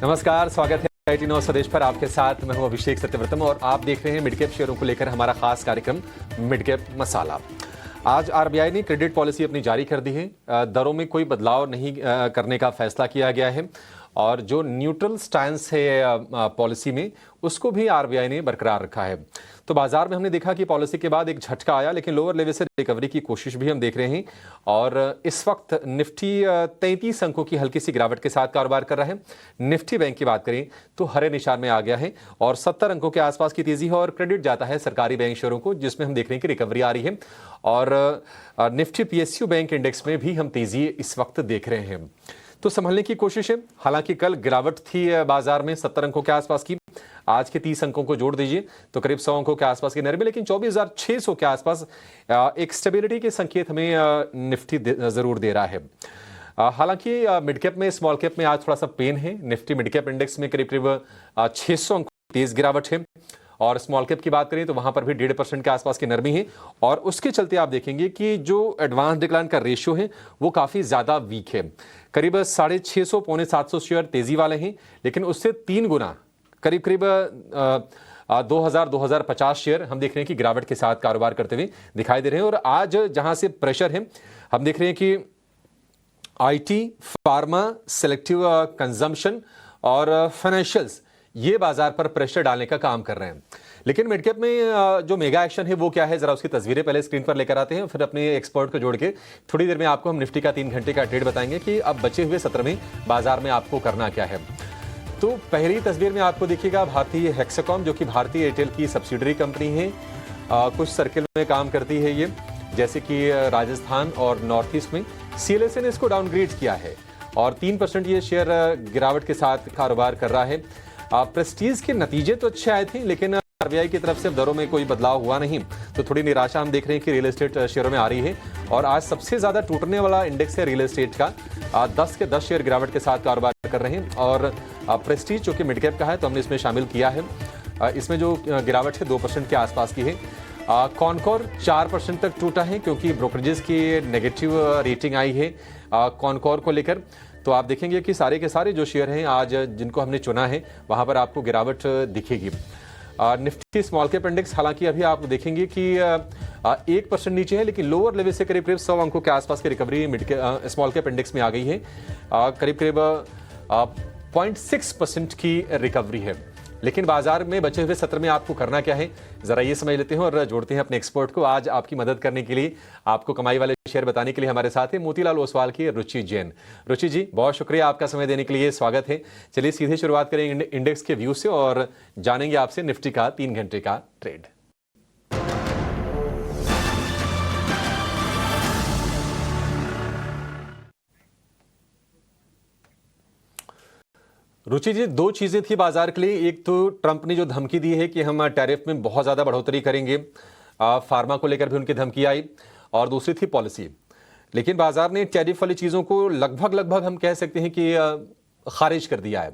नमस्कार, स्वागत है आईटी नौ स्वदेश पर। आपके साथ मैं हूं अभिषेक सत्यव्रतम और आप देख रहे हैं मिड कैप शेयरों को लेकर हमारा खास कार्यक्रम मिड कैप मसाला। आज आरबीआई ने क्रेडिट पॉलिसी अपनी जारी कर दी है। दरों में कोई बदलाव नहीं करने का फैसला किया गया है और जो न्यूट्रल स्टैंस है पॉलिसी में, उसको भी आरबीआई ने बरकरार रखा है। तो बाजार में हमने देखा कि पॉलिसी के बाद एक झटका आया, लेकिन लोअर लेवल से रिकवरी की कोशिश भी हम देख रहे हैं और इस वक्त निफ्टी 33 अंकों की हल्की सी गिरावट के साथ कारोबार कर रहा है। निफ्टी बैंक की बात करें तो हरे निशान में आ गया है और 70 अंकों के आसपास की तेजी है और क्रेडिट जाता है सरकारी बैंक शेयरों को, जिसमें हम देख रहे हैं कि रिकवरी आ रही है और निफ्टी पीएसयू बैंक इंडेक्स में भी हम तेजी इस वक्त देख रहे हैं। तो संभलने की कोशिश है। हालांकि कल गिरावट थी बाजार में 70 अंकों के आसपास की। आज के 30 अंकों को जोड़ दीजिए तो करीब 100 अंकों के आसपास की नरमी, लेकिन 24,600 के आसपास एक स्टेबिलिटी के संकेत हमें निफ्टी जरूर दे रहा है। हालांकि मिड कैप में स्मॉल कैप में आज थोड़ा सा पेन है। निफ्टी मिड कैप इंडेक्स में करीब करीब 600 अंकों की तेज गिरावट है और स्मॉल कैप की बात करें तो वहां पर भी 1.5% के आसपास की नरमी है और उसके चलते आप देखेंगे कि जो एडवांस डिक्लाइन का रेशियो है वो काफी ज्यादा वीक है। करीब 650 पौने 700 शेयर तेजी वाले हैं, लेकिन उससे 3 गुना करीब करीब 2050 शेयर हम देख रहे हैं कि गिरावट के साथ कारोबार करते हुए दिखाई दे रहे हैं। और आज जहां से प्रेशर है, हम देख रहे हैं कि आईटी, फार्मा, सेलेक्टिव कंजम्पशन और फाइनेंशियल्स ये बाजार पर प्रेशर डालने का काम कर रहे हैं। लेकिन मिड कैप में जो मेगा एक्शन है वो क्या है, जरा उसकी तस्वीरें पहले स्क्रीन पर लेकर आते हैं, फिर अपने एक्सपर्ट को जोड़ के थोड़ी देर में आपको हम निफ्टी का 3 घंटे का ट्रेड बताएंगे कि अब बचे हुए सत्र में बाजार में आपको करना क्या है। तो पहली तस्वीर में आपको देखिएगा भारतीय हेक्साकॉम, जो कि भारतीय एयरटेल की सब्सिडरी कंपनी है। कुछ सर्किल में काम करती है ये, जैसे कि राजस्थान और नॉर्थ ईस्ट में। सीएलएसए ने इसको डाउनग्रेड किया है और 3% ये शेयर गिरावट के साथ कारोबार कर रहा है। प्रेस्टीज के नतीजे तो अच्छे आए थे, लेकिन आरबीआई की तरफ से दरों में कोई बदलाव हुआ नहीं, तो थोड़ी निराशा हम देख रहे हैं कि रियल एस्टेट शेयरों में आ रही है। और आज सबसे ज्यादा टूटने वाला इंडेक्स है रियल एस्टेट का। 10 के 10 शेयर गिरावट के साथ कारोबार कर रहे हैं और प्रेस्टीज जो कि मिड कैप का है तो हमने इसमें शामिल किया है। इसमें जो गिरावट है 2% के आसपास की है। कॉनकोर 4% तक टूटा है क्योंकि ब्रोकरेजेस की नेगेटिव रेटिंग आई है कॉनकोर को लेकर। तो आप देखेंगे कि सारे के सारे जो शेयर हैं आज जिनको हमने चुना है वहां पर आपको गिरावट दिखेगी। निफ्टी स्मॉल कैप इंडेक्स हालांकि अभी आप देखेंगे कि 1% नीचे है, लेकिन लोअर लेवल से करीब करीब 100 अंकों के आसपास की रिकवरी स्मॉल कैप इंडेक्स में आ गई है। करीब करीब 0.6% की रिकवरी है। लेकिन बाजार में बचे हुए सत्र में आपको करना क्या है, जरा ये समझ लेते हैं और जोड़ते हैं अपने एक्सपर्ट को। आज आपकी मदद करने के लिए, आपको कमाई वाले शेयर बताने के लिए हमारे साथ है मोतीलाल ओसवाल की रुचि जैन। रुचि जी, बहुत शुक्रिया आपका समय देने के लिए, स्वागत है। चलिए सीधे शुरुआत करेंगे इंडेक्स के व्यू से और जानेंगे आपसे निफ्टी का 3 घंटे का ट्रेड। रुचि जी, 2 चीजें थी बाजार के लिए। एक तो ट्रंप ने जो धमकी दी है कि हम टैरिफ में बहुत ज्यादा बढ़ोतरी करेंगे, फार्मा को लेकर भी उनकी धमकी आई, और दूसरी थी पॉलिसी। लेकिन बाजार ने टैरिफ वाली चीजों को लगभग हम कह सकते हैं कि खारिज कर दिया है।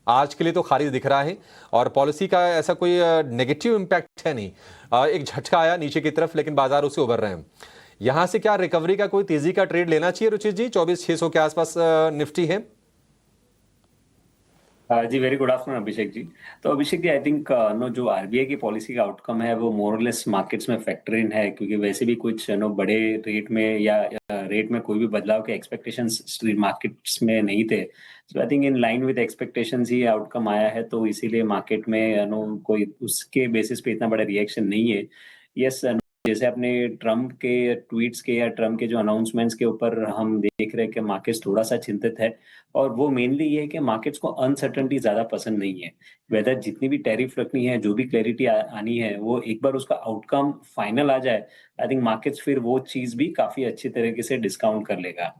आज के लिए तो खारिज दिख रहा है और पॉलिसी का ऐसा कोई नेगेटिव इंपैक्ट है नहीं। एक झटका आया नीचे की तरफ, लेकिन बाजार उससे उबर रहे हैं। यहां से क्या रिकवरी का कोई तेजी का ट्रेड लेना चाहिए रुचि जी? 24,600 के आसपास निफ्टी है। जी very good afternoon Abhishek ji. तो अभिषेक जी, आई थिंक नो जो आरबीआई की पॉलिसी का आउटकम है वो मोरलेस मार्केट्स में फैक्टर इन है, क्योंकि वैसे भी कुछ नो बड़े रेट में या रेट में कोई भी बदलाव के एक्सपेक्टेशंस मार्केट्स में नहीं थे। So I think in line with expectations ही आउटकम आया है, तो इसीलिए मार्केट में नो कोई उसके बेसिस पे इतना बड़ा रिएक्शन नहीं है। यस, जैसे अपने ट्रम्प के ट्वीट्स के या ट्रम्प के जो अनाउंसमेंट्स के ऊपर हम देख रहे हैं कि मार्केट्स थोड़ा सा चिंतित है, और वो मेनली ये है कि मार्केट्स को अनसर्टेनिटी ज्यादा पसंद नहीं है। वेदर जितनी भी टैरिफ रखनी है, जो भी क्लैरिटी आनी है, वो एक बार उसका आउटकम फाइनल आ जाए, आई थिंक मार्केट्स फिर वो चीज भी काफी अच्छी तरीके से डिस्काउंट कर लेगा।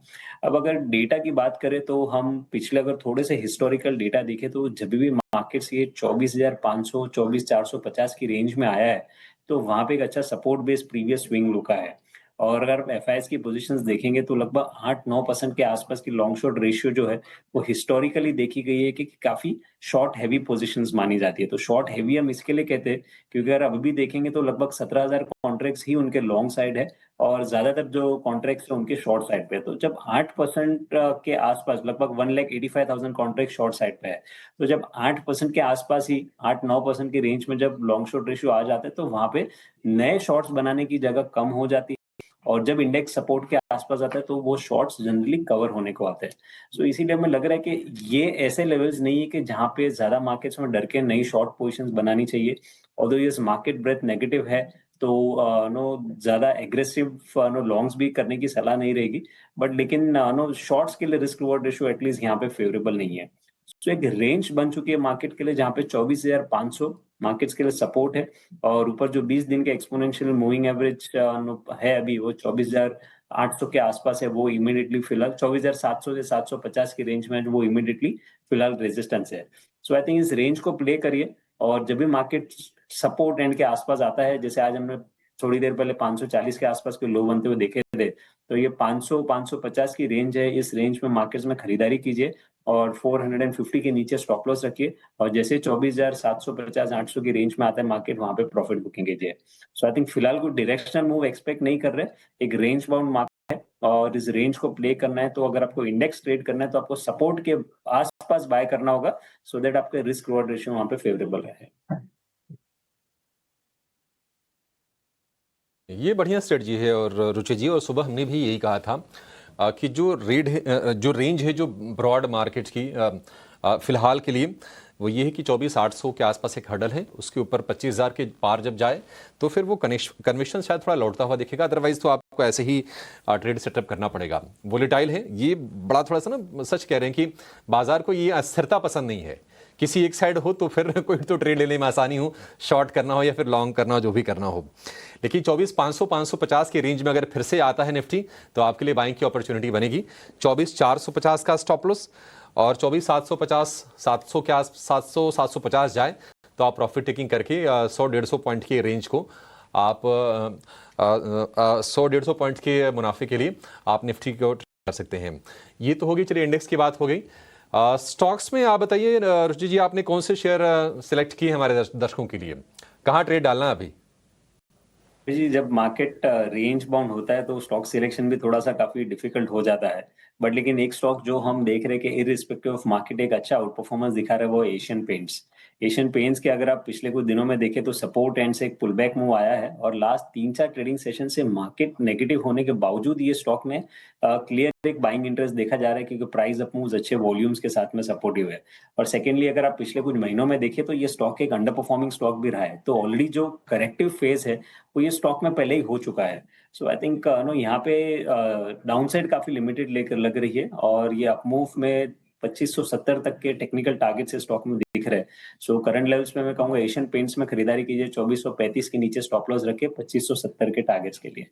अब अगर डेटा की बात करें तो हम पिछले अगर थोड़े से हिस्टोरिकल डेटा देखें तो जब भी मार्केट्स ये 24,500 24,450 की रेंज में आया है, तो वहां पे एक अच्छा support base previous swing low का है। और अगर आप एफआईएस की पोजीशंस देखेंगे तो लगभग 8-9% के आसपास की लॉन्ग शॉर्ट रेशियो जो है वो हिस्टोरिकली देखी गई है कि काफी शॉर्ट हैवी पोजीशंस मानी जाती है। तो शॉर्ट हैवी हम इसके लिए कहते हैं क्योंकि अगर अभी भी देखेंगे तो लगभग 17,000 कॉन्ट्रैक्ट्स ही उनके लॉन्ग साइड है और ज्यादातर जो कॉन्ट्रैक्ट्स है उनके शॉर्ट साइड पे है। तो जब 8% के आसपास लगभग 1,85,000 कॉन्ट्रैक्ट शॉर्ट साइड पे है, तो जब 8% के आसपास ही 8-9% की रेंज में जब लॉन्ग शॉर्ट रेशियो आ जाता है तो वहां पे नए शॉर्ट्स बनाने की जगह कम हो जाती है और जब इंडेक्स सपोर्ट के आसपास आता है तो वो शॉर्ट्स जनरली कवर होने को आते हैं। सो इसीलिए हमें लग रहा है कि ये ऐसे लेवल्स नहीं है कि जहां पे ज्यादा मार्केट्स में डर के नई शॉर्ट पोजीशंस बनानी चाहिए। ऑल्दो ये मार्केट ब्रेथ नेगेटिव है तो नो ज्यादा एग्रेसिव नो लॉन्ग्स भी करने की सलाह नहीं रहेगी, बट लेकिन नो शॉर्ट्स के लिए रिस्क रिवॉर्ड रेशियो एटलीस्ट यहाँ पे फेवरेबल नहीं है। तो एक रेंज बन चुकी है मार्केट के लिए जहां पे 24,500 मार्केट्स के लिए सपोर्ट है और ऊपर जो 20 दिन के एक्सपोनेंशियल मूविंग एवरेज है अभी वो 24,800 के आसपास है। वो इमीडिएटली फिलहाल 24,700 से 750 की रेंज में है, जो वो इमीडिएटली फिलहाल रेजिस्टेंस है। सो आई थिंक इस रेंज को प्ले करिए और जब भी मार्केट सपोर्ट एंड के आसपास आता है, जैसे आज हमने थोड़ी देर पहले 540 के आसपास के लो बनते हुए देखे थे, तो ये 500-550 की रेंज है। इस रेंज में मार्केट्स में खरीदारी कीजिए और 450 के नीचे स्टॉप लॉस रखिए और जैसे 24,750-800 की रेंज में आता है मार्केट, वहां पे प्रॉफिट बुकिंग कीजिए। सो आई थिंक फिलहाल कोई डायरेक्शनल मूव एक्सपेक्ट नहीं कर रहे, एक रेंज बाउंड मार्केट है और इस रेंज को प्ले करना है। तो अगर आपको इंडेक्स ट्रेड करना है तो आपको सपोर्ट के आसपास बाय करना होगा सो दैट आपका रिस्क रिवॉर्ड रेशियो वहां पे फेवरेबल रहे। ये बढ़िया स्ट्रेटजी है और रुचि जी, और सुबह हमने भी यही कहा था कि जो रेंज है जो ब्रॉड मार्केट की फिलहाल के लिए वो ये है कि 24,800 के आसपास एक हर्डल है, उसके ऊपर 25,000 के पार जब जाए तो फिर वो कन्वेक्शन शायद थोड़ा लौटता हुआ दिखेगा, अदरवाइज तो आपको ऐसे ही ट्रेड सेटअप करना पड़ेगा। वोलेटाइल है ये, बड़ा थोड़ा सा ना सच कह रहे हैं कि बाजार को ये अस्थिरता पसंद नहीं है। किसी एक साइड हो तो फिर कोई तो ट्रेड लेने में आसानी हो, शॉर्ट करना हो या फिर लॉन्ग करना हो, जो भी करना हो। लेकिन 24,500-550 की रेंज में अगर फिर से आता है निफ्टी तो आपके लिए बाइंग की अपॉर्चुनिटी बनेगी। 24,450 का स्टॉप लॉस और 24,750 700 के आस 700-750 जाए तो आप प्रॉफिट टेकिंग करके 100-150 पॉइंट की रेंज को आप 100-150 पॉइंट के मुनाफे के लिए आप निफ्टी को कर सकते हैं। ये तो होगी, चलिए इंडेक्स की बात हो गई। स्टॉक्स में आप बताइए रुचि जी, आपने कौन से शेयर सिलेक्ट किए हमारे दर्शकों के लिए, कहाँ ट्रेड डालना है अभी? जी, जब मार्केट रेंज बाउंड होता है तो स्टॉक सिलेक्शन भी थोड़ा सा काफी डिफिकल्ट हो जाता है, बट लेकिन एक स्टॉक जो हम देख रहे हैं कि इररिस्पेक्टिव ऑफ मार्केट एक अच्छा आउट परफॉर्मेंस दिखा रहा है वो एशियन पेंट्स। एशियन पेंट्स के अगर आप पिछले कुछ दिनों में देखें तो सपोर्ट एंड से एक पुल बैक मूव आया है और लास्ट 3-4 ट्रेडिंग सेशन से मार्केट नेगेटिव होने के बावजूद ये स्टॉक में क्लियर एक बाइंग इंटरेस्ट देखा जा रहा है क्योंकि प्राइस अप मूव्स अच्छे वॉल्यूम्स के साथ में सपोर्टिव है। और सेकेंडली अगर आप पिछले कुछ महीनों में देखें तो ये स्टॉक एक अंडर परफॉर्मिंग स्टॉक भी रहा है, तो ऑलरेडी जो करेक्टिव फेज है वो ये स्टॉक में पहले ही हो चुका है। सो आई थिंक नो यहाँ पे डाउनसाइड काफी लिमिटेड लेकर लग रही है और ये अपमूव में 2570 तक के टेक्निकल टारगेट से स्टॉक में दिख रहे हैं। सो करंट लेवल्स में मैं कहूंगा एशियन पेंट्स में खरीदारी कीजिए, 2435 के नीचे स्टॉप लॉस रखे 2570 के टारगेट्स के लिए।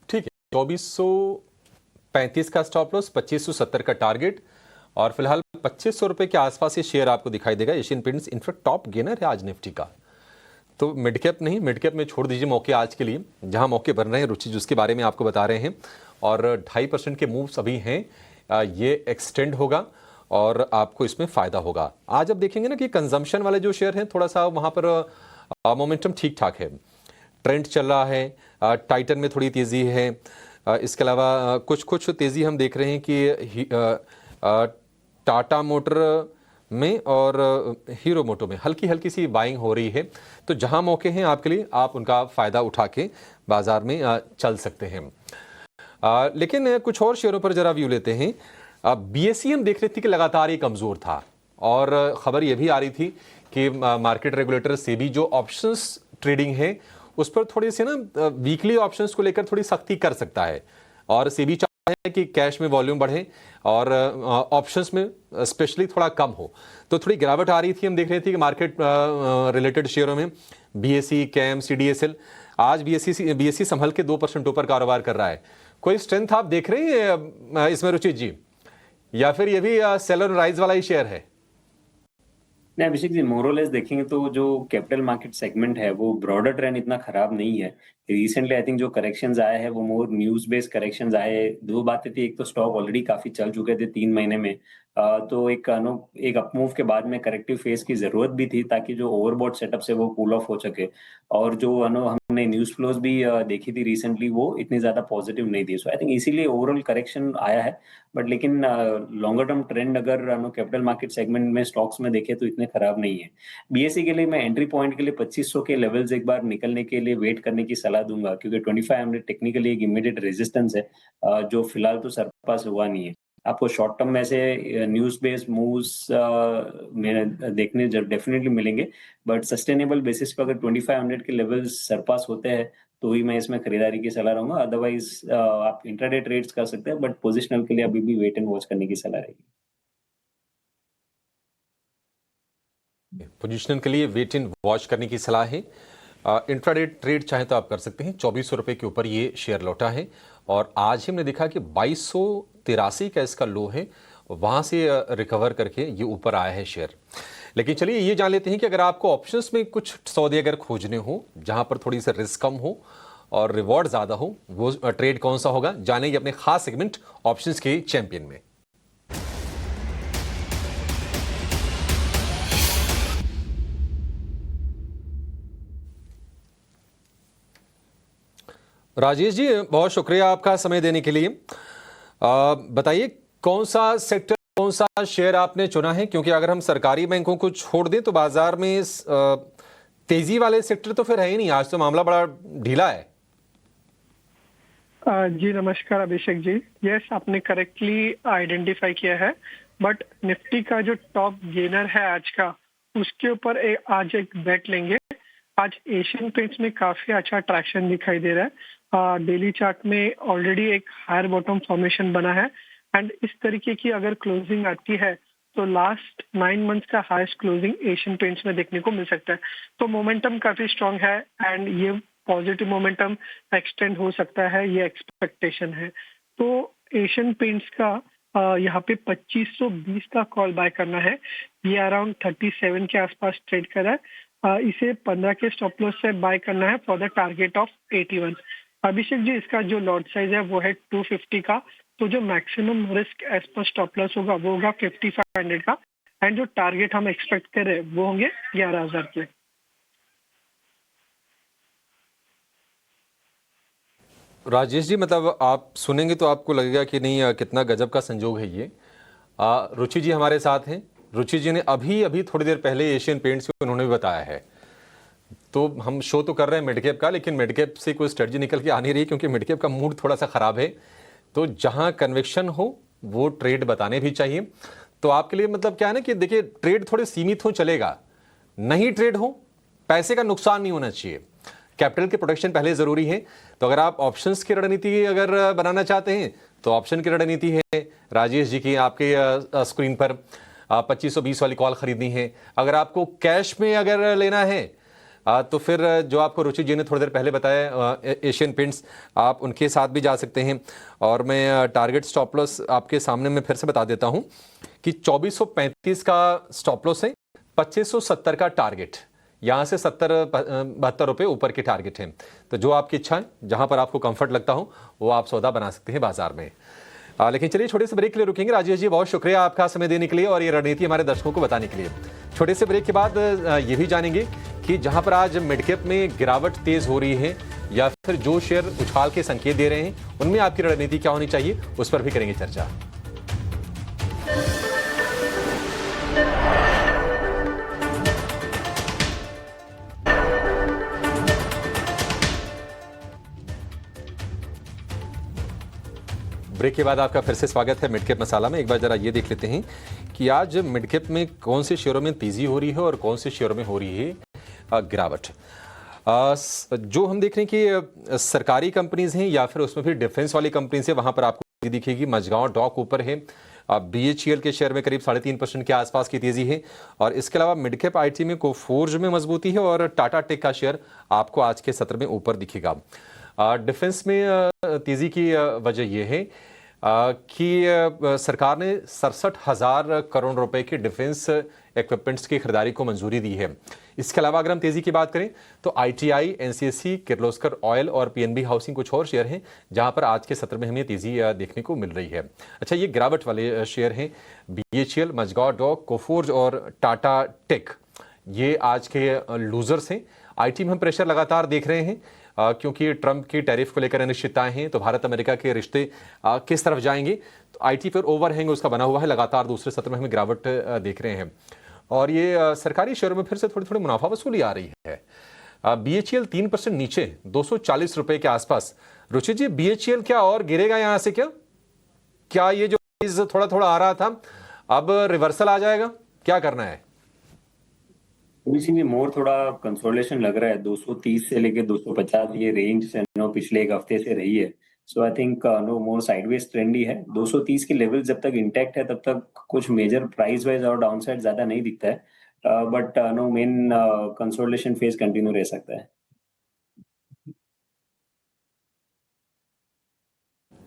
ठीक है, 2435 का स्टॉप लॉस, 2570 का टारगेट और फिलहाल 2500 रुपए के आसपास ये शेयर आपको दिखाई देगा। Asian paints in fact top gainer है आज निफ्टी का। तो मिड कैप नहीं, मिड कैप में छोड़ दीजिए मौके आज के लिए, जहां मौके बन रहे हैं रुचि जिसके बारे में आपको बता रहे हैं, और 2.5% के मूव्स अभी हैं, ये एक्सटेंड होगा और आपको इसमें फायदा होगा। आज अब देखेंगे ना कि कंजम्पशन वाले जो शेयर हैं थोड़ा सा वहां पर मोमेंटम ठीक ठाक है, ट्रेंड चल रहा है, टाइटन में थोड़ी तेजी है, इसके अलावा कुछ तेजी हम देख रहे हैं कि टाटा मोटर में और हीरो मोटो में हल्की हल्की सी बाइंग हो रही है। तो जहां मौके हैं आपके लिए, आप उनका फ़ायदा उठा के बाजार में चल सकते हैं। लेकिन कुछ और शेयरों पर जरा व्यू लेते हैं। बीएसई हम देख रहे थे कि लगातार ये कमज़ोर था और ख़बर यह भी आ रही थी कि मार्केट रेगुलेटर सेबी जो ऑप्शंस ट्रेडिंग है उस पर थोड़ी सी ना वीकली ऑप्शंस को लेकर थोड़ी सख्ती कर सकता है और सेबी चाहता है कि कैश में वॉल्यूम बढ़े और ऑप्शंस में स्पेशली थोड़ा कम हो। तो थोड़ी गिरावट आ रही थी, हम देख रहे थे कि मार्केट रिलेटेड शेयरों में बीएसई, कैम, सीडीएसएल। आज बीएसई संभल के 2% ऊपर कारोबार कर रहा है। कोई स्ट्रेंथ आप देख रहे हैं इसमें रुचि जी, या फिर ये भी सेल और राइज वाला ही शेयर है? नहीं अभिषेक जी, मोरलेस देखेंगे तो जो कैपिटल मार्केट सेगमेंट है वो ब्रॉडर ट्रेंड इतना खराब नहीं है। रिसेंटली आई थिंक जो करेक्शंस आए हैं वो मोर न्यूज बेस्ड करेक्शंस आए। दो बातें थी, एक तो स्टॉक ऑलरेडी काफी चल चुके थे 3 महीने में। तो एक अपमूव के बाद में करेक्टिव फेज की जरूरत भी थी ताकि जो ओवरबॉट सेटअप से वो कूल ऑफ हो सके। और जो हमने न्यूज फ्लोज भी देखी थी रिसेंटली, वो इतनी ज्यादा पॉजिटिव नहीं थी। सो आई थिंक इसीलिए ओवरऑल करेक्शन आया है। बट लेकिन लॉन्गर टर्म ट्रेंड अगर कैपिटल मार्केट सेगमेंट में स्टॉक्स में देखे तो इतने खराब नहीं है। बीएसई के लिए मैं एंट्री पॉइंट के लिए 2500 के लेवल्स एक बार निकलने के लिए वेट करने की सलाह दूंगा, क्योंकि 2500 टेक्निकली एक इमीडिएट रेजिस्टेंस है, जो फिलहाल तो सरपास हुआ नहीं है। आपको शॉर्ट टर्म में से न्यूज बेस्ड मूव्स में देखने डेफिनेटली मिलेंगे। बट सस्टेनेबल बेसिस पर अगर 2500 के लेवल्स सरपास होते हैं तो ही मैं इसमें खरीदारी की सलाह रहूंगा। अदरवाइज आप इंट्राडे ट्रेड्स कर सकते हैं, बट पोजिशनल के लिए अभी भी वेट एंड वॉच करने की सलाह रहेगी। पोजीशनल के लिए वेट इन वॉच करने की सलाह है। इंट्राडे ट्रेड चाहे तो आप कर सकते हैं। 2400 रुपए के ऊपर ये शेयर लौटा है और आज ही हमने देखा कि 2283 का इसका लो है, वहां से रिकवर करके ये ऊपर आया है शेयर। लेकिन चलिए ये जान लेते हैं कि अगर आपको ऑप्शंस में कुछ सौदे अगर खोजने हो जहां पर थोड़ी सी रिस्क कम हो और रिवॉर्ड ज्यादा हो, वो ट्रेड कौन सा होगा, जानेंगे अपने खास सेगमेंट ऑप्शंस के चैंपियन में। राजेश जी, बहुत शुक्रिया आपका समय देने के लिए। बताइए कौन सा सेक्टर, कौन सा शेयर आपने चुना है, क्योंकि अगर हम सरकारी बैंकों को छोड़ दें तो बाजार में तेजी वाले सेक्टर तो फिर है ही नहीं। आज तो मामला बड़ा ढीला है। जी नमस्कार अभिषेक जी। यस, आपने करेक्टली आइडेंटिफाई किया है। बट निफ्टी का जो टॉप गेनर है आज का, उसके ऊपर आज एक बेट लेंगे। आज एशियन पेंट्स में काफी अच्छा ट्रैक्शन दिखाई दे रहा है। डेली चार्ट में ऑलरेडी एक हायर बॉटम फॉर्मेशन बना है एंड इस तरीके की अगर क्लोजिंग आती है तो लास्ट 9 मंथ्स का हाईएस्ट क्लोजिंग एशियन पेंट्स में देखने को मिल सकता है। तो मोमेंटम काफी स्ट्रांग है एंड ये पॉजिटिव मोमेंटम एक्सटेंड हो सकता है, ये एक्सपेक्टेशन है। तो एशियन पेंट्स का यहाँ पे 2520 का कॉल बाय करना है। ये अराउंड 37 के आसपास ट्रेड कर रहा है। इसे 15 के स्टॉप लॉस से बाय करना है for the target of 81। Abhishek ji, इसका जो लॉट साइज है वो है 250 का। तो जो maximum risk as per stop loss होगा वो होगा 5500 का एंड जो टारगेट हम एक्सपेक्ट कर रहे हैं वो होंगे 11000 के। राजेश जी, मतलब आप सुनेंगे तो आपको लगेगा कि नहीं कितना गजब का संजोग है ये। रुचि जी हमारे साथ हैं। रुचि जी ने अभी अभी थोड़ी देर पहले एशियन पेंट्स को उन्होंने भी बताया है। तो हम शो तो कर रहे हैं मिडकैप का, लेकिन मिडकैप से कोई स्ट्रेटजी निकल के आ नहीं रही, क्योंकि मिडकैप का मूड थोड़ा सा खराब है। तो जहां कन्विक्शन हो वो ट्रेड बताने भी चाहिए। तो आपके लिए मतलब क्या है ना कि देखिए, ट्रेड थोड़े सीमित हो चलेगा, नहीं ट्रेड हो, पैसे का नुकसान नहीं होना चाहिए। कैपिटल के प्रोटेक्शन पहले जरूरी है। तो अगर आप ऑप्शंस की रणनीति अगर बनाना चाहते हैं तो ऑप्शन की रणनीति है राजेश जी की आपके स्क्रीन पर। 2520 वाली कॉल खरीदनी है। अगर आपको कैश में अगर लेना है तो फिर जो आपको रुचि जी ने थोड़ी देर पहले बताया एशियन पेंट्स, आप उनके साथ भी जा सकते हैं। और मैं टारगेट स्टॉप लॉस आपके सामने मैं फिर से बता देता हूं कि 2435 का स्टॉप लॉस है, 2570 का टारगेट। यहां से 70-72 रुपए ऊपर के टारगेट हैं। तो जो आपकी इच्छा है, जहां पर आपको कंफर्ट लगता हो, वो आप सौदा बना सकते हैं बाजार में। लेकिन चलिए छोटे से ब्रेक के लिए रुकेंगे। राजेश जी, बहुत शुक्रिया आपका समय देने के लिए और ये रणनीति हमारे दर्शकों को बताने के लिए। छोटे से ब्रेक के बाद ये भी जानेंगे कि जहां पर आज मिडकैप में गिरावट तेज हो रही है या फिर जो शेयर उछाल के संकेत दे रहे हैं, उनमें आपकी रणनीति क्या होनी चाहिए, उस पर भी करेंगे चर्चा। ब्रेक के बाद आपका फिर से स्वागत है मिडकैप मसाला में। एक बार जरा ये देख लेते हैं कि आज मिडकैप में कौन से शेयरों में तेजी हो रही है और कौन से शेयरों में हो रही है गिरावट। जो हम देख रहे हैं कि सरकारी कंपनीज हैं या फिर उसमें भी डिफेंस वाली कंपनीज है, वहां पर आपको तेजी दिखेगी। मझगांव डॉक ऊपर है। BHEL के शेयर में करीब 3.5% के आसपास की तेजी है। और इसके अलावा मिडकैप IT में कोफोर्ज में मजबूती है और टाटा टेक का शेयर आपको आज के सत्र में ऊपर दिखेगा। डिफेंस में तेजी की वजह यह है कि सरकार ने 67,000 करोड़ रुपए के डिफेंस इक्विपमेंट्स की खरीदारी को मंजूरी दी है। इसके अलावा अगर हम तेजी की बात करें तो ITI, NCSE, किर्लोस्कर ऑयल और PNB हाउसिंग कुछ और शेयर हैं जहां पर आज के सत्र में हमें तेजी देखने को मिल रही है। अच्छा, ये गिरावट वाले शेयर हैं BHEL, मजगांव डॉक, कोफोर्ज और टाटा टेक, ये आज के लूजर्स हैं। IT में हम प्रेशर लगातार देख रहे हैं क्योंकि ट्रंप की टैरिफ को लेकर अनिश्चितताएं हैं, तो भारत अमेरिका के रिश्ते किस तरफ जाएंगे, तो IT पर ओवरहैंग उसका बना हुआ है। लगातार दूसरे सत्र में हमें गिरावट देख रहे हैं और ये सरकारी शेयरों में फिर से थोड़ी थोड़ी मुनाफा वसूली आ रही है। BHEL 3% नीचे 240 रुपए के आसपास। रुचि जी, BHEL क्या और गिरेगा यहां से? क्या ये जो थोड़ा थोड़ा आ रहा था अब रिवर्सल आ जाएगा? क्या करना है? में मोर थोड़ा कंसोलिडेशन लग रहा है। 230 से लेके 250 ये रेंज पिछले एक हफ्ते से रही है। So I think no more sideways trend ही है। 230 के लेवल जब तक इंटैक्ट है तब तक कुछ मेजर प्राइस वाइज और डाउनसाइड ज्यादा नहीं दिखता है, but no main consolidation phase continue रह सकता है।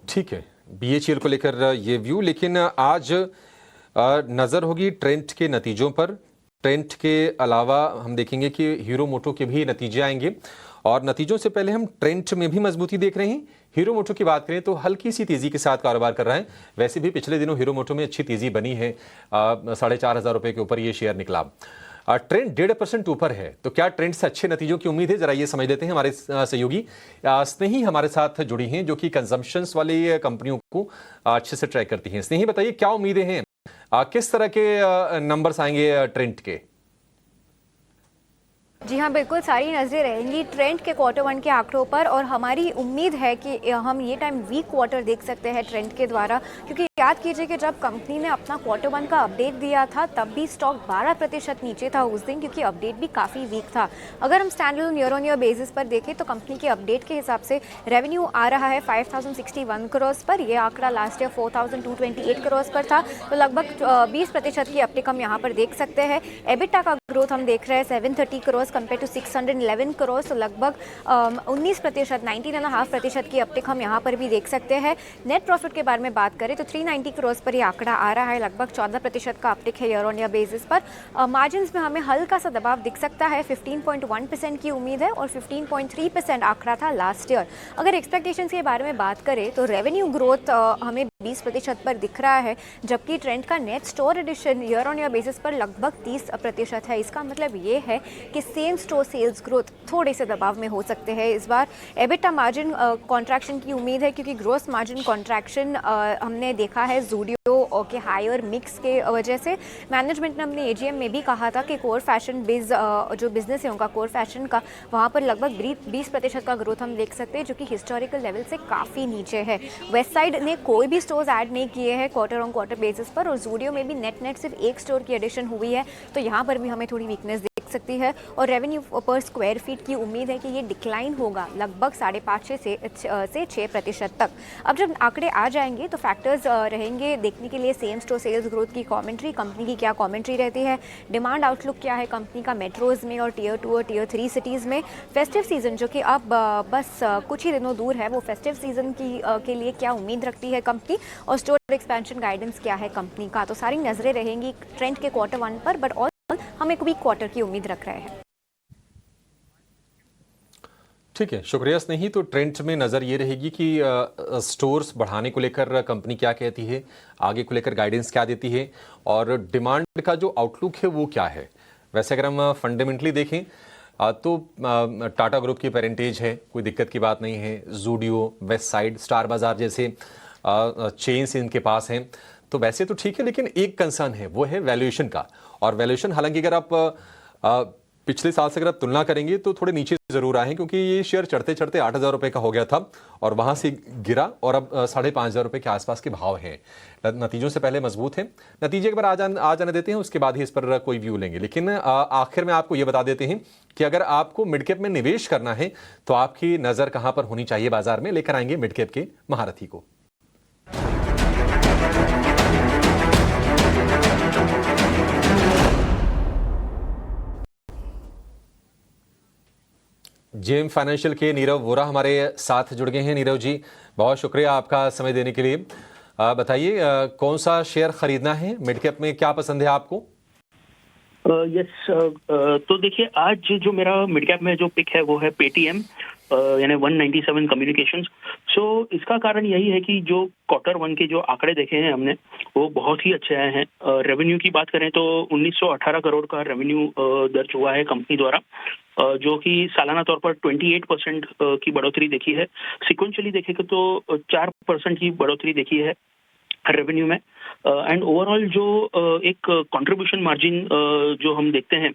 ठीक है, BHEL को लेकर ये व्यू, लेकिन आज नजर होगी ट्रेंट के नतीजों पर। ट्रेंट के अलावा हम देखेंगे कि हीरो मोटो के भी नतीजे आएंगे और नतीजों से पहले हम ट्रेंट में भी मजबूती देख रहे हैं। हीरो मोटो की बात करें तो हल्की सी तेजी के साथ कारोबार कर रहा है। वैसे भी पिछले दिनों हीरो मोटो में अच्छी तेजी बनी है, 4,500 रुपए के ऊपर ये शेयर निकला। ट्रेंड 1.5% ऊपर है, तो क्या ट्रेंड से अच्छे नतीजों की उम्मीद है? जरा ये समझ लेते हैं। हमारे सहयोगी स्नेही हमारे साथ जुड़ी हैं जो कि कंजम्पशंस वाली कंपनियों को अच्छे से ट्रैक करती हैं। स्नेही, बताइए क्या उम्मीदें हैं, किस तरह के नंबर्स आएंगे ट्रेंड के? जी हाँ, बिल्कुल सारी नज़रें रहेंगी ट्रेंड के Q1 के आंकड़ों पर और हमारी उम्मीद है कि हम ये टाइम वीक क्वार्टर देख सकते हैं ट्रेंड के द्वारा, क्योंकि याद कीजिए कि जब कंपनी ने अपना Q1 का अपडेट दिया था तब भी स्टॉक 12% नीचे था उस दिन, क्योंकि अपडेट भी काफ़ी वीक था। अगर हम standalone year on year basis पर देखें तो कंपनी के अपडेट के हिसाब से रेवेन्यू आ रहा है 5,061 करोड़ पर। यह आंकड़ा लास्ट ईयर 4,228 करोड़ पर था, तो लगभग 20% की अपटिक हम यहाँ पर देख सकते हैं। एबिटा का ग्रोथ हम देख रहे हैं 730 करोड़ कंपेयर टू 611 करोड़, तो लगभग 19%, 19.5% की अपटिक हम यहाँ पर भी देख सकते हैं। नेट प्रॉफिट के बारे में बात करें तो 390 करोड़ पर ये आंकड़ा आ रहा है, लगभग 14% का अपटिक है ईयर ऑन ईयर बेसिस पर। मार्जिन में हमें हल्का सा दबाव दिख सकता है, 15.1% की उम्मीद है और 15.3% आंकड़ा था लास्ट ईयर। अगर एक्सपेक्टेशंस के बारे में बात करें तो रेवेन्यू ग्रोथ हमें 20% पर दिख रहा है, जबकि ट्रेंड का net store addition year on year basis पर लगभग 30% है। इसका मतलब ये है कि सेम स्टोर सेल्स ग्रोथ थोड़े से दबाव में हो सकते हैं इस बार। एबिटा मार्जिन कॉन्ट्रैक्शन की उम्मीद है, क्योंकि ग्रोस मार्जिन कॉन्ट्रैक्शन हमने देखा है ज़ूडियो के हायर मिक्स के वजह से। मैनेजमेंट ने अपने AGM में भी कहा था कि कोर फैशन जो बिजनेस है उनका कोर फैशन का, वहाँ पर लगभग 20% का ग्रोथ हम देख सकते हैं, जो कि हिस्टोरिकल लेवल से काफ़ी नीचे है। वेस्ट साइड ने कोई भी स्टोर्स ऐड नहीं किए हैं क्वार्टर ऑन क्वार्टर बेसिस पर, और ज़ूडियो में भी नेट सिर्फ एक स्टोर की एडिशन हुई है, तो यहाँ पर भी हमें थोड़ी वीकनेस दिख सकती है। और रेवेन्यू पर स्क्वायर फीट की उम्मीद है कि ये डिक्लाइन होगा लगभग 5.5 से 6% तक। अब जब आंकड़े आ जाएंगे तो फैक्टर्स रहेंगे देखने के लिए। सेम स्टोर सेल्स ग्रोथ की कमेंट्री, कंपनी की क्या कमेंट्री रहती है, डिमांड आउटलुक क्या है कंपनी का मेट्रोज में और टियर 2 और टियर 3 सिटीज़ में, फेस्टिव सीजन जो कि अब बस कुछ ही दिनों दूर है, वो फेस्टिव सीजन के लिए क्या उम्मीद रखती है कंपनी, और स्टोर एक्सपेंशन गाइडेंस क्या है कंपनी का। तो सारी नजरें रहेंगी ट्रेंड के Q1 पर, बट ऑल हम एक वीक क्वार्टर की उम्मीद रख रहे हैं। ठीक है, शुक्रिया स्नेही। तो ट्रेंड में नज़र ये रहेगी कि स्टोर्स बढ़ाने को लेकर कंपनी क्या कहती है, आगे को लेकर गाइडेंस क्या देती है, और डिमांड का जो आउटलुक है वो क्या है। वैसे अगर हम फंडामेंटली देखें तो टाटा ग्रुप की पेरेंटेज है, कोई दिक्कत की बात नहीं है। ज़ूडियो, वेस्ट साइड, स्टार बाज़ार जैसे चेन्स इनके पास हैं, तो वैसे तो ठीक है, लेकिन एक कंसर्न है, वो है वैल्यूएशन का। और वैल्यूएशन हालांकि अगर आप पिछले साल से अगर आप तुलना करेंगे तो थोड़े नीचे जरूर आए हैं, क्योंकि ये शेयर चढ़ते चढ़ते 8,000 रुपए का हो गया था और वहां से गिरा और अब 5,500 रुपए के आसपास के भाव हैं। नतीजों से पहले मजबूत है। नतीजे एक बार आ जाने देते हैं, उसके बाद ही इस पर कोई व्यू लेंगे। लेकिन आखिर में आपको ये बता देते हैं कि अगर आपको मिड कैप में निवेश करना है तो आपकी नजर कहां पर होनी चाहिए बाजार में, लेकर आएंगे मिड कैप के महारथी को। JM फाइनेंशियल के नीरव वोरा हमारे साथ जुड़ गए हैं। नीरव जी, बहुत शुक्रिया आपका समय देने के लिए। बताइए कौन सा शेयर खरीदना है, मिड कैप में क्या पसंद है आपको? यस, तो देखिए आज जो मेरा मिड कैप में जो पिक है वो है पेटीएम, यानी 197 कम्युनिकेशंस। सो इसका कारण यही है कि जो क्वार्टर वन के जो आंकड़े देखे हैं हमने वो बहुत ही अच्छे आए हैं। रेवेन्यू की बात करें तो 1918 करोड़ का रेवेन्यू दर्ज हुआ है कंपनी द्वारा, जो कि सालाना तौर पर 28% की बढ़ोतरी देखी है। सिक्वेंशियली देखेंगे तो 4% की बढ़ोतरी देखी है रेवेन्यू में। एंड ओवरऑल जो एक कंट्रीब्यूशन मार्जिन जो हम देखते हैं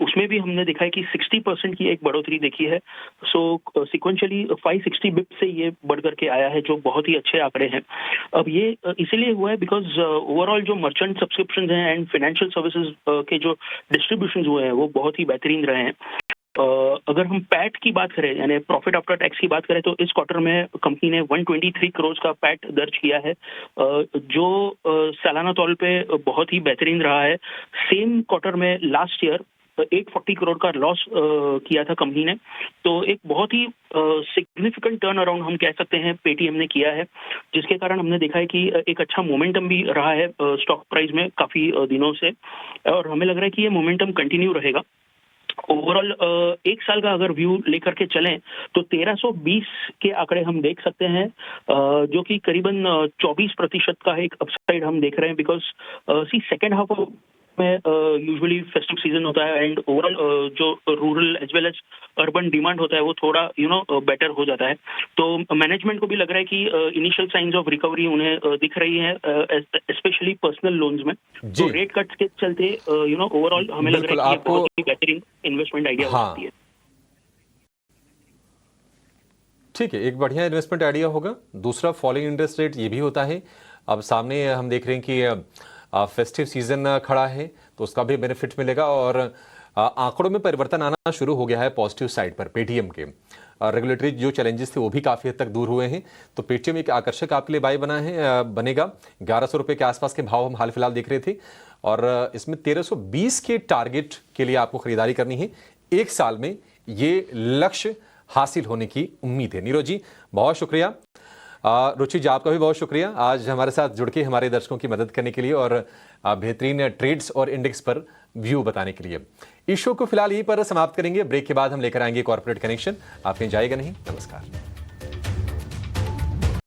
उसमें भी हमने देखा है कि 60% की एक बढ़ोतरी देखी है। सो सिक्वेंशियली 560 बिप से ये बढ़ करके आया है, जो बहुत ही अच्छे आंकड़े हैं। अब ये इसीलिए हुआ है बिकॉज ओवरऑल जो मर्चेंट सब्सक्रिप्शन हैं एंड फाइनेंशियल सर्विसेज के जो डिस्ट्रीब्यूशन हुए हैं वो बहुत ही बेहतरीन रहे हैं। अगर हम पैट की बात करें यानी प्रॉफिट आफ्टर टैक्स की बात करें तो इस क्वार्टर में कंपनी ने 123 करोड़ का पैट दर्ज किया है, जो सालाना तौर पे बहुत ही बेहतरीन रहा है। सेम क्वार्टर में लास्ट ईयर 840 करोड़ का लॉस किया था कंपनी ने। तो एक बहुत ही सिग्निफिकेंट टर्न अराउंड हम कह सकते हैं पेटीएम ने किया है, जिसके कारण हमने देखा है कि एक अच्छा मोमेंटम भी रहा है स्टॉक प्राइस में काफी दिनों से, और हमें लग रहा है कि ये मोमेंटम कंटिन्यू रहेगा। ओवरऑल एक साल का अगर व्यू लेकर के चलें तो 1320 के आंकड़े हम देख सकते हैं, जो कि करीबन 24% का एक अपसाइड हम देख रहे हैं। बिकॉज सेकेंड हाफ में यूजुअली फेस्टिव सीजन होता है एंड ओवरऑल जो rural as well as urban demand होता है वो थोड़ा बेटर हो जाता है। तो मैनेजमेंट को भी लग रहा है कि इनिशियल साइंस ऑफ रिकवरी उन्हें दिख रही है, स्पेशली पर्सनल लोन्स में। तो रेट कट्स के चलते ओवरऑल हमें लग रहा है कि ये बहुत ही बेहतरीन इन्वेस्टमेंट आइडिया हो सकती है। ठीक है, एक बढ़िया इन्वेस्टमेंट आइडिया होगा। दूसरा, फॉलिंग इंटरेस्ट रेट ये भी होता है। अब सामने हम देख रहे हैं कि फेस्टिव सीजन खड़ा है तो उसका भी बेनिफिट मिलेगा, और आंकड़ों में परिवर्तन आना शुरू हो गया है पॉजिटिव साइड पर पेटीएम के। रेगुलेटरी जो चैलेंजेस थे वो भी काफ़ी हद तक दूर हुए हैं, तो पेटीएम एक आकर्षक आपके लिए बाय बनेगा। 1100 रुपये के आसपास के भाव हम हाल फिलहाल देख रहे थे, और इसमें 1320 के टारगेट के लिए आपको खरीदारी करनी है। एक साल में ये लक्ष्य हासिल होने की उम्मीद है। नीरज जी बहुत शुक्रिया। रुचि जी आपका भी बहुत शुक्रिया आज हमारे साथ जुड़ के हमारे दर्शकों की मदद करने के लिए और बेहतरीन ट्रेड्स और इंडेक्स पर व्यू बताने के लिए। इस शो को फिलहाल यहीं पर समाप्त करेंगे। ब्रेक के बाद हम लेकर आएंगे कॉर्पोरेट कनेक्शन। आप कहीं जाएगा नहीं। नमस्कार।